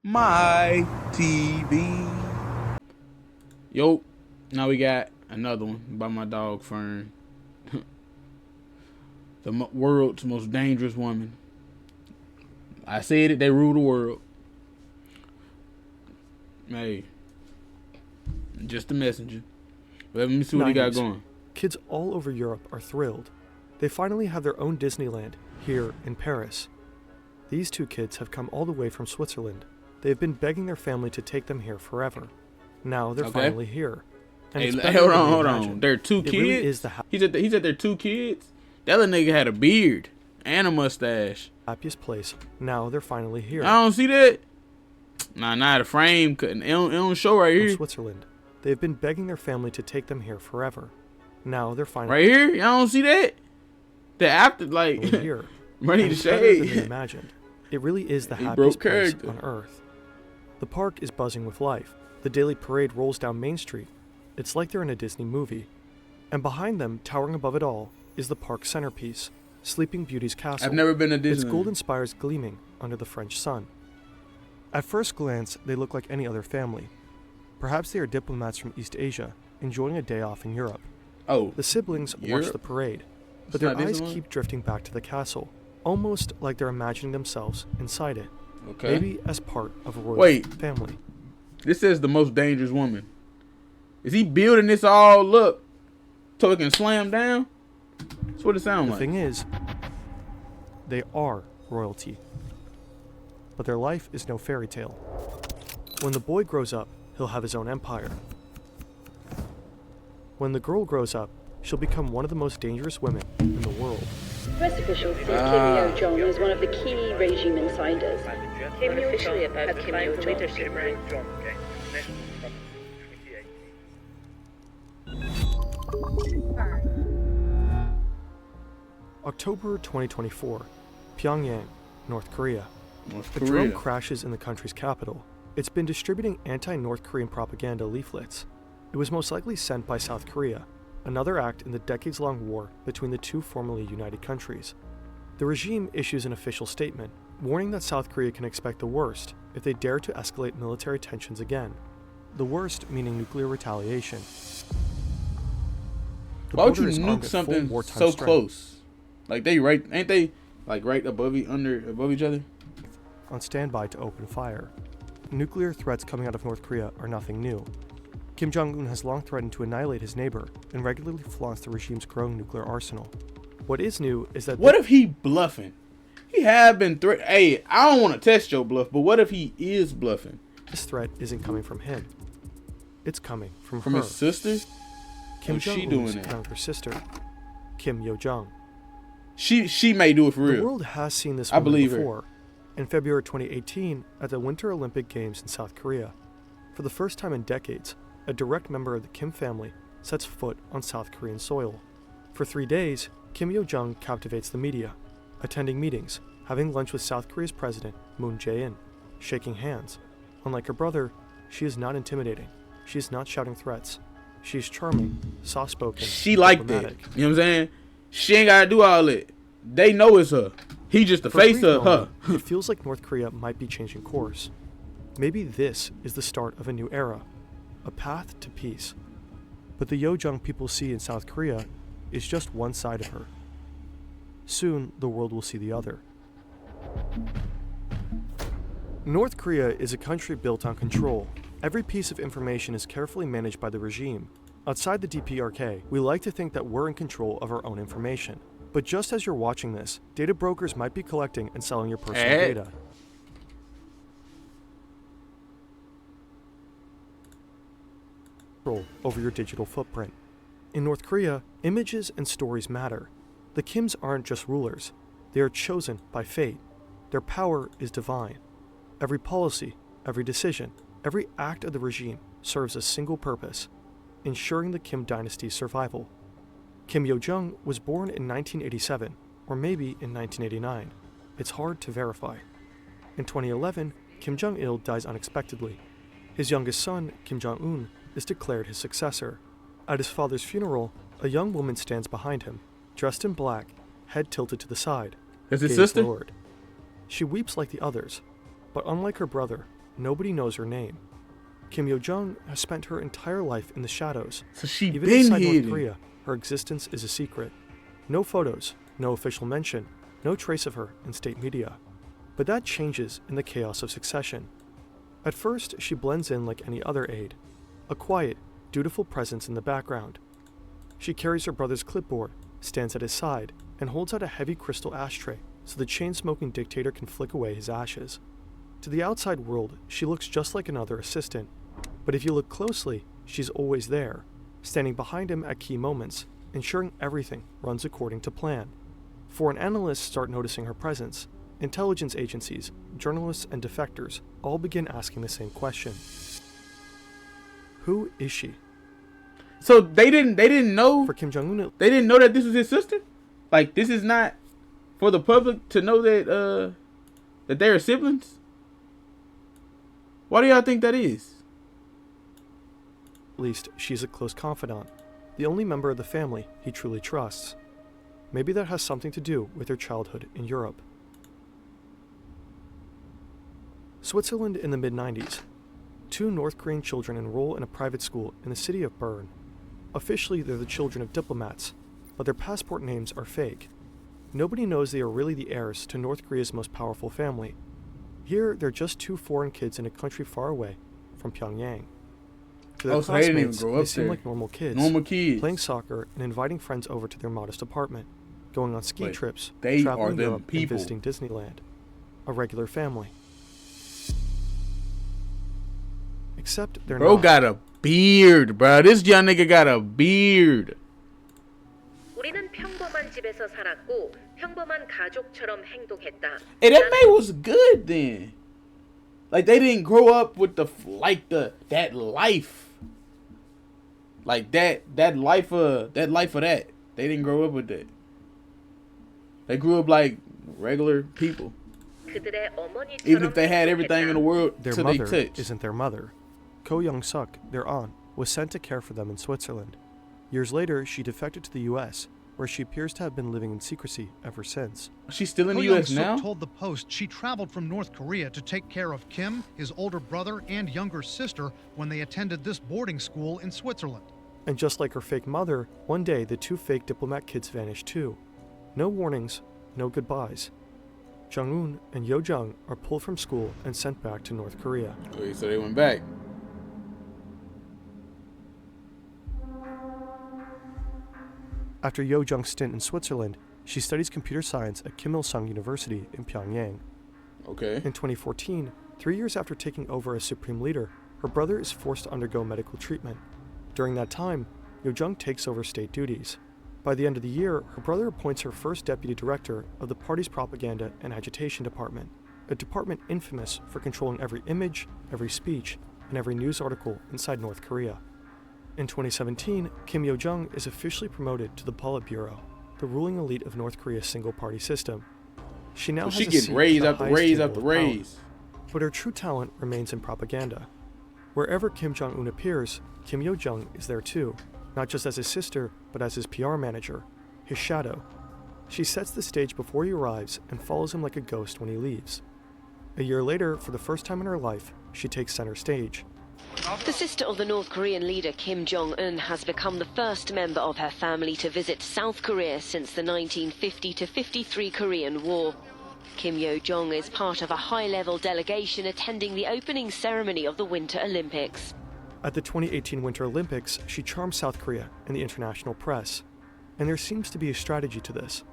My TV. Yo, now we got another one by my dog Fern. The world's most dangerous woman. I said it, they rule the world. Hey, just a messenger. Let me see what he got going. Kids all over Europe are thrilled. They finally have their own Disneyland here in Paris. These two kids have come all the way from Switzerland. They have been begging their family to take them here forever. Now they're finally here. And hey, hold on. They're two kids? Really is he said they're two kids? That little nigga had a beard and a mustache. Happiest place. Now they're finally here. I don't see that. Nah, the frame couldn't. It don't show right here. From Switzerland. They have been begging their family to take them here forever. Now they're finally right here. Y'all don't see that. The after like here. Ready to shade. Than they imagined. It really is the happiest place on Earth. The park is buzzing with life. The daily parade rolls down Main Street. It's like they're in a Disney movie. And behind them, towering above it all, is the park's centerpiece, Sleeping Beauty's castle. I've never been to Disney. Its golden spires gleaming under the French sun. At first glance, they look like any other family. Perhaps they are diplomats from East Asia, enjoying a day off in Europe. Oh, the siblings watch the parade, but their eyes keep drifting back to the castle, almost like they're imagining themselves inside it. Okay. Maybe as part of a royal family. This says the most dangerous woman. Is he building this all up so it can slam down? That's what it sounds like. The thing is, they are royalty. But their life is no fairy tale. When the boy grows up, he'll have his own empire. When the girl grows up, she'll become one of the most dangerous women in the world. US officials see Kim Yo-jong as one of the key regime insiders. Kim Yo-jong about Kim Yo-jong. October 2024, Pyongyang, North Korea. A drone crashes in the country's capital. It's been distributing anti-North Korean propaganda leaflets. It was most likely sent by South Korea, another act in the decades-long war between the two formerly united countries. The regime issues an official statement, warning that South Korea can expect the worst if they dare to escalate military tensions again. The worst meaning nuclear retaliation. Why would you nuke something so close? Like ain't they like right above each other? On standby to open fire. Nuclear threats coming out of North Korea are nothing new. Kim Jong-un has long threatened to annihilate his neighbor and regularly flaunts the regime's growing nuclear arsenal. What is new is that... What if he bluffing? He have been Hey, I don't want to test your bluff, but what if he is bluffing? This threat isn't coming from him. It's coming from her. His sister? Kim Jong-un's younger sister, Kim Yo-jong. She may do it for real. The world has seen this woman before. In February 2018, at the Winter Olympic Games in South Korea. For the first time in decades, a direct member of the Kim family sets foot on South Korean soil. For 3 days, Kim Yo-jong captivates the media, attending meetings, having lunch with South Korea's president, Moon Jae-in, shaking hands. Unlike her brother, she is not intimidating. She is not shouting threats. She is charming, soft-spoken, she like that. You know what I'm saying? She ain't gotta do all that. They know it's her. He just the face of her. It feels like North Korea might be changing course. Maybe this is the start of a new era, a path to peace. But the Yo-jong people see in South Korea is just one side of her. Soon, the world will see the other. North Korea is a country built on control. Every piece of information is carefully managed by the regime. Outside the DPRK, we like to think that we're in control of our own information. But just as you're watching this, data brokers might be collecting and selling your personal data. Over your digital footprint. In North Korea, images and stories matter. The Kims aren't just rulers. They are chosen by fate. Their power is divine. Every policy, every decision, every act of the regime serves a single purpose: ensuring the Kim dynasty's survival. Kim Yo-jong was born in 1987, or maybe in 1989. It's hard to verify. In 2011, Kim Jong-il dies unexpectedly. His youngest son, Kim Jong-un, is declared his successor. At his father's funeral, a young woman stands behind him, dressed in black, head tilted to the side. Is his sister? Lowered. She weeps like the others. But unlike her brother, nobody knows her name. Kim Yo-jong has spent her entire life in the shadows. So she Even been inside hidden. North Korea, her existence is a secret. No photos, no official mention, no trace of her in state media. But that changes in the chaos of succession. At first, she blends in like any other aide, a quiet, dutiful presence in the background. She carries her brother's clipboard, stands at his side, and holds out a heavy crystal ashtray so the chain-smoking dictator can flick away his ashes. To the outside world, she looks just like another assistant, but if you look closely, she's always there, standing behind him at key moments, ensuring everything runs according to plan. Foreign analysts start noticing her presence. Intelligence agencies, journalists, and defectors all begin asking the same question. Who is she? So they didn't know. For Kim Jong-un, They didn't know that this was his sister. Like, this is not for the public to know that that they're siblings. Why do y'all think that is? at least, she's a close confidant, the only member of the family he truly trusts. Maybe that has something to do with her childhood in Europe. Switzerland in the mid-90s. 2 North Korean children enroll in a private school in the city of Bern. Officially, they're the children of diplomats, but their passport names are fake. Nobody knows they are really the heirs to North Korea's most powerful family. Here, they're just 2 foreign kids in a country far away from Pyongyang. To their So they didn't even classmates, grow they up seem there. like normal kids, Normal kids. playing soccer and inviting friends over to their modest apartment, going on ski Wait, trips, they traveling are them Europe, and people. visiting Disneyland. A regular family. Except they're Bro not. got a beard, bro. This young nigga got a beard. 우리는 평범한 집에서 살았고 평범한 가족처럼 행동했다. Hey, that man was good then. Like, they didn't grow up with that life. Like that life of that. They didn't grow up with that. They grew up like regular people. 그들의 어머니처럼 Even if they had everything in the world Their till they mother touched. isn't their mother. Ko Young-suk, their aunt, was sent to care for them in Switzerland. Years later, she defected to the U.S., where she appears to have been living in secrecy ever since. She's still in the Ko U.S. now? Young-suk told the Post she traveled from North Korea to take care of Kim, his older brother, and younger sister when they attended this boarding school in Switzerland. And just like her fake mother, one day the 2 fake diplomat kids vanished too. No warnings, no goodbyes. Jong-un and Yo-jung are pulled from school and sent back to North Korea. Okay, so they went back. After Yo-jung's stint in Switzerland, she studies computer science at Kim Il-sung University in Pyongyang. Okay. In 2014, 3 years after taking over as supreme leader, her brother is forced to undergo medical treatment. During that time, Yo-jung takes over state duties. By the end of the year, her brother appoints her first deputy director of the party's propaganda and agitation department, a department infamous for controlling every image, every speech, and every news article inside North Korea. In 2017, Kim Yo-jung is officially promoted to the Politburo, the ruling elite of North Korea's single-party system. She now So has she a getting seat raised at the after highest raise table after of power. raise. But her true talent remains in propaganda. Wherever Kim Jong-un appears, Kim Yo-jung is there too, not just as his sister, but as his PR manager, his shadow. She sets the stage before he arrives and follows him like a ghost when he leaves. A year later, for the first time in her life, she takes center stage. The sister of the North Korean leader Kim Jong-un has become the first member of her family to visit South Korea since the 1950-53 Korean War. Kim Yo-jong is part of a high-level delegation attending the opening ceremony of the Winter Olympics. At the 2018 Winter Olympics, she charms South Korea and the international press. And there seems to be a strategy to this.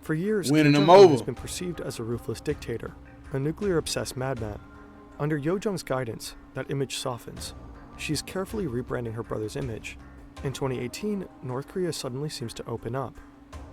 For years, Winning Kim them Jong-un over. has been perceived as a ruthless dictator, a nuclear-obsessed madman. Under Yo-jung's guidance, that image softens. She's carefully rebranding her brother's image. In 2018, North Korea suddenly seems to open up.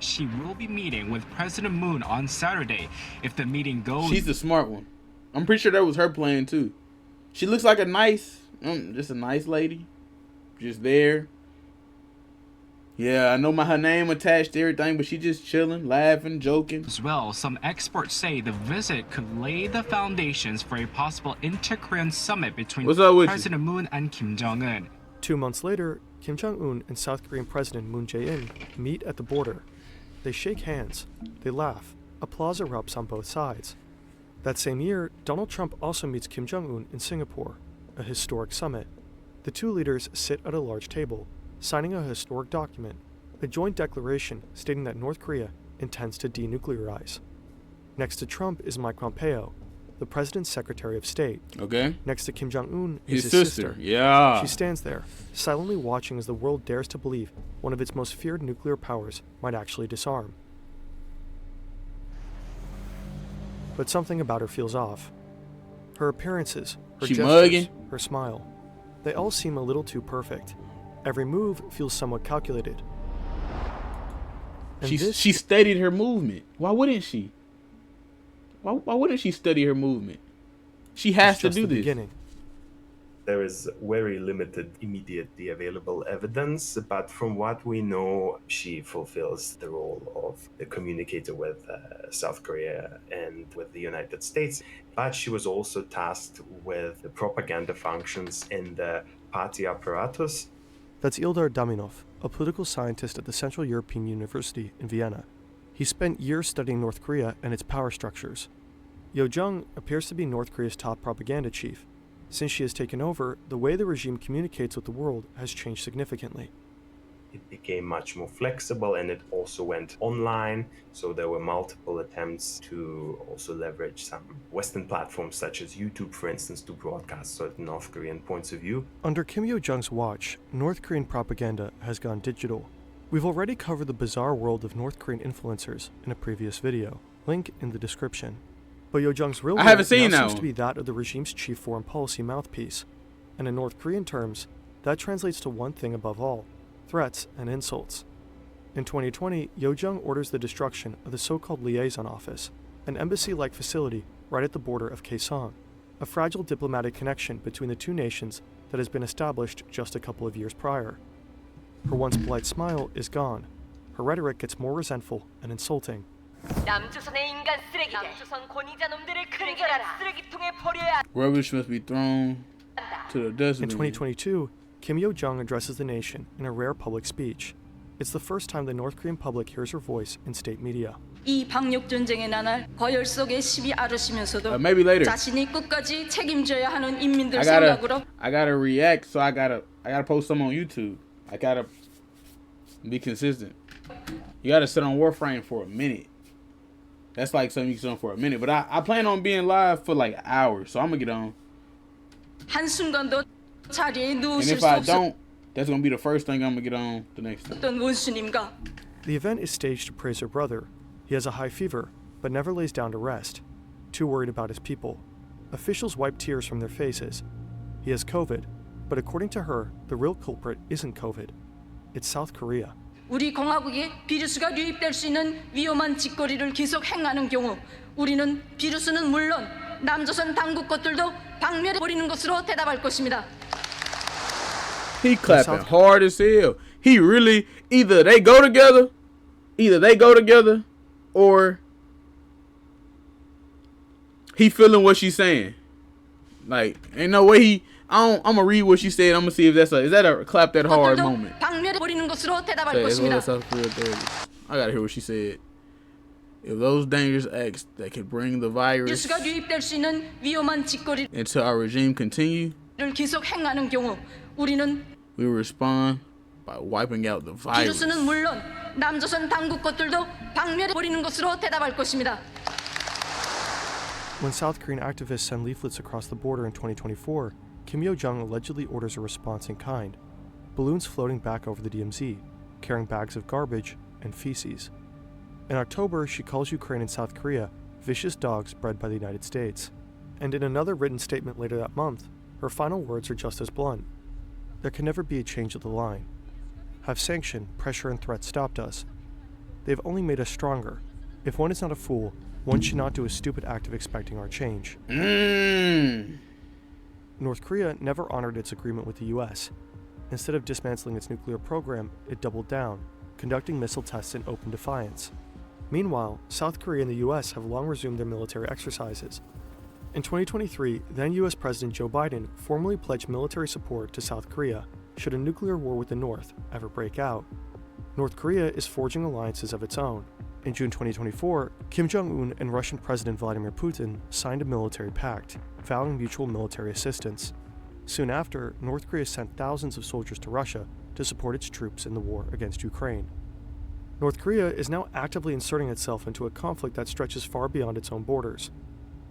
She will be meeting with President Moon on Saturday. If the meeting goes... She's the smart one. I'm pretty sure that was her plan too. She looks like a nice, just a nice lady. Just there. Yeah, I know her name attached to everything, but she just chilling, laughing, joking. As well, some experts say the visit could lay the foundations for a possible inter-Korean summit between What's up with you? President Moon and Kim Jong-un. 2 months later, Kim Jong-un and South Korean President Moon Jae-in meet at the border. They shake hands, they laugh, applause erupts on both sides. That same year, Donald Trump also meets Kim Jong-un in Singapore, a historic summit. The two leaders sit at a large table, signing a historic document, a joint declaration stating that North Korea intends to denuclearize. Next to Trump is Mike Pompeo, the president's Secretary of State. Okay. Next to Kim Jong-un is His his sister. sister. Yeah. She stands there, silently watching as the world dares to believe one of its most feared nuclear powers might actually disarm. But something about her feels off. Her appearances, her She gestures, mugging? her smile. They all seem a little too perfect. Every move feels somewhat calculated. And She studied her movement. Why wouldn't she? Why wouldn't she study her movement? She has is to just do the this. beginning. There is very limited immediately available evidence, but from what we know, she fulfills the role of the communicator with South Korea and with the United States. But she was also tasked with the propaganda functions in the party apparatus. That's Ildar Daminov, a political scientist at the Central European University in Vienna. He spent years studying North Korea and its power structures. Yo Jung appears to be North Korea's top propaganda chief. Since she has taken over, the way the regime communicates with the world has changed significantly. It became much more flexible and it also went online. So there were multiple attempts to also leverage some Western platforms such as YouTube, for instance, to broadcast certain North Korean points of view. Under Kim Yo-jong's watch, North Korean propaganda has gone digital. We've already covered the bizarre world of North Korean influencers in a previous video, link in the description. But Yo-jong's real I role haven't seen now that seems one. to be that of the regime's chief foreign policy mouthpiece. And in North Korean terms, that translates to one thing above all: threats and insults. In 2020, Yo-jong orders the destruction of the so-called liaison office, an embassy-like facility right at the border of Kaesong, a fragile diplomatic connection between the two nations that has been established just a couple of years prior. Her once polite smile is gone. Her rhetoric gets more resentful and insulting. 남조선의 인간 쓰레기, 남조선 권위자 놈들을 근절하라. 쓰레기통에 버려야 Rubbish must be thrown to the In dustbin. 2022, Kim Yo-jong addresses the nation in a rare public speech. It's the first time the North Korean public hears her voice in state media. 이 방역 전쟁의 나날 거열 속에 시비 앓으시면서도 Maybe later. 자신이 끝까지 책임져야 하는 인민들 생각으로 I gotta react, so I gotta post some on YouTube. I gotta be consistent. You gotta sit on Warframe for a minute. That's like something you can sit on for a minute. But I plan on being live for like hours, so I'm gonna get on. 한순간도 자리에 And 누우실 if 수 I 없었던 don't, that's gonna be the first thing I'm gonna get on the next time. 원수님과 The event is staged to praise her brother. He has a high fever, but never lays down to rest. Too worried about his people. Officials wipe tears from their faces. He has COVID, but according to her, the real culprit isn't COVID. It's South Korea. 우리 공화국에 비루스가 유입될 수 있는 위험한 짓거리를 계속 행하는 경우 우리는 비루스는 물론 남조선 당국 것들도 박멸해 버리는 것으로 대답할 것입니다. He clapping hard as hell. He really either they go together, or he feeling what she's saying. Like ain't no way he. I'm gonna read what she said. I'm gonna see if is that a clap that hard moment. 박멸해 버리는 것으로 대답할 Say, as well 것입니다. as South Korea authorities. I gotta hear what she said. If those dangerous acts that could bring the virus 비루스가 유입될 수 있는 위험한 짓거리를 until our regime continue, 계속 행하는 경우 우리는 we will respond by wiping out the virus. 비루스는 물론 남조선 당국 것들도 박멸해 버리는 것으로 대답할 것입니다. When South Korean activists send leaflets across the border in 2024, Kim Yo-jong allegedly orders a response in kind. Balloons floating back over the DMZ, carrying bags of garbage and feces. In October, she calls Ukraine and South Korea vicious dogs bred by the United States. And in another written statement later that month, her final words are just as blunt. There can never be a change of the line. Have sanction, pressure, and threats stopped us? They've only made us stronger. If one is not a fool, one should not do a stupid act of expecting our change. North Korea never honored its agreement with the US. Instead of dismantling its nuclear program, it doubled down, conducting missile tests in open defiance. Meanwhile, South Korea and the US have long resumed their military exercises. In 2023, then US President Joe Biden formally pledged military support to South Korea should a nuclear war with the North ever break out. North Korea is forging alliances of its own, In June 2024, Kim Jong-un and Russian President Vladimir Putin signed a military pact, vowing mutual military assistance. Soon after, North Korea sent thousands of soldiers to Russia to support its troops in the war against Ukraine. North Korea is now actively inserting itself into a conflict that stretches far beyond its own borders.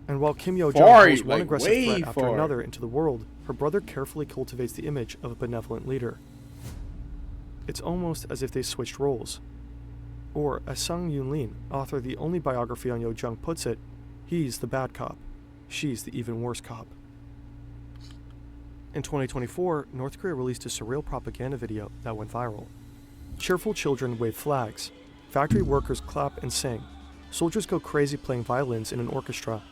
And while Kim Yo-jong pulls one aggressive threat after another into the world, her brother carefully cultivates the image of a benevolent leader. It's almost as if they switched roles. Or, as Sung Yoon-lin, author of the only biography on Yo-jong, puts it, he's the bad cop, she's the even worse cop. In 2024, North Korea released a surreal propaganda video that went viral. Cheerful children wave flags, factory workers clap and sing, soldiers go crazy playing violins in an orchestra,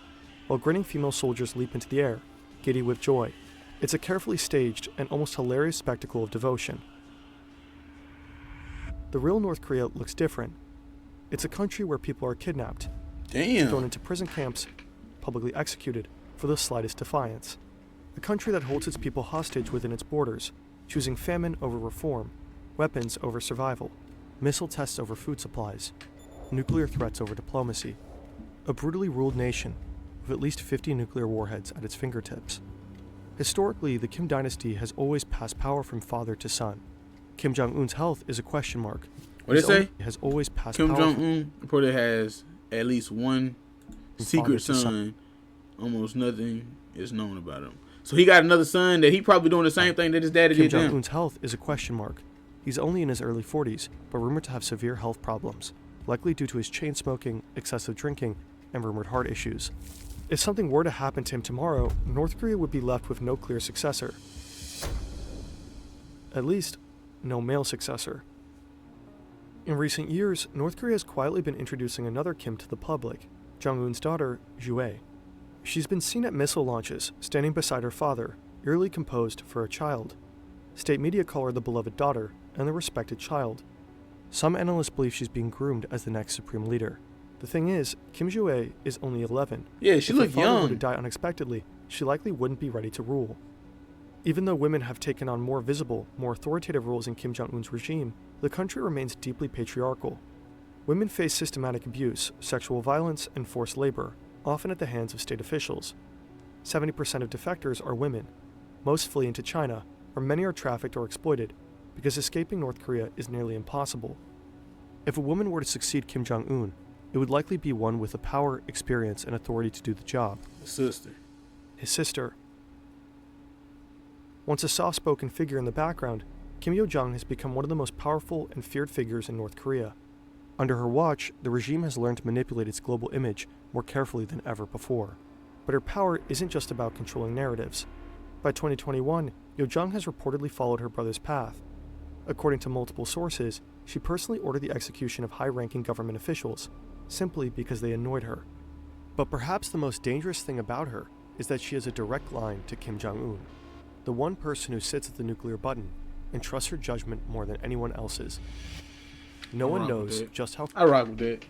while grinning female soldiers leap into the air, giddy with joy. It's a carefully staged and almost hilarious spectacle of devotion. The real North Korea looks different. It's a country where people are kidnapped, thrown into prison camps, publicly executed for the slightest defiance. A country that holds its people hostage within its borders, choosing famine over reform, weapons over survival, missile tests over food supplies, nuclear threats over diplomacy. A brutally ruled nation with at least 50 nuclear warheads at its fingertips. Historically, the Kim dynasty has always passed power from father to son. Kim Jong-un's health is a question mark. What did it say? Has always passed Kim power Jong-un reportedly has at least one secret son. Almost nothing is known about him. So he got another son that he probably doing the same thing that his daddy did to him. Kim Jong-un's health is a question mark. He's only in his early 40s, but rumored to have severe health problems, likely due to his chain smoking, excessive drinking, and rumored heart issues. If something were to happen to him tomorrow, North Korea would be left with no clear successor. At least, no male successor. In recent years, North Korea has quietly been introducing another Kim to the public, Jong-un's daughter, Ju-ae. She's been seen at missile launches, standing beside her father, eerily composed for a child. State media call her the beloved daughter and the respected child. Some analysts believe she's being groomed as the next supreme leader. The thing is, Kim Ju-ae is only 11. Yeah, she looked young. If her father were to die unexpectedly, she likely wouldn't be ready to rule. Even though women have taken on more visible, more authoritative roles in Kim Jong-un's regime, the country remains deeply patriarchal. Women face systematic abuse, sexual violence, and forced labor, often at the hands of state officials. 70% of defectors are women. Most flee into China, where many are trafficked or exploited, because escaping North Korea is nearly impossible. If a woman were to succeed Kim Jong-un, it would likely be one with the power, experience, and authority to do the job. His sister. Once a soft-spoken figure in the background, Kim Yo-jong has become one of the most powerful and feared figures in North Korea. Under her watch, the regime has learned to manipulate its global image more carefully than ever before. But her power isn't just about controlling narratives. By 2021, Yo-jong has reportedly followed her brother's path. According to multiple sources, she personally ordered the execution of high-ranking government officials, simply because they annoyed her. But perhaps the most dangerous thing about her is that she has a direct line to Kim Jong-un, the one person who sits at the nuclear button and trusts her judgment more than anyone else's. No one knows just how... I rock with it.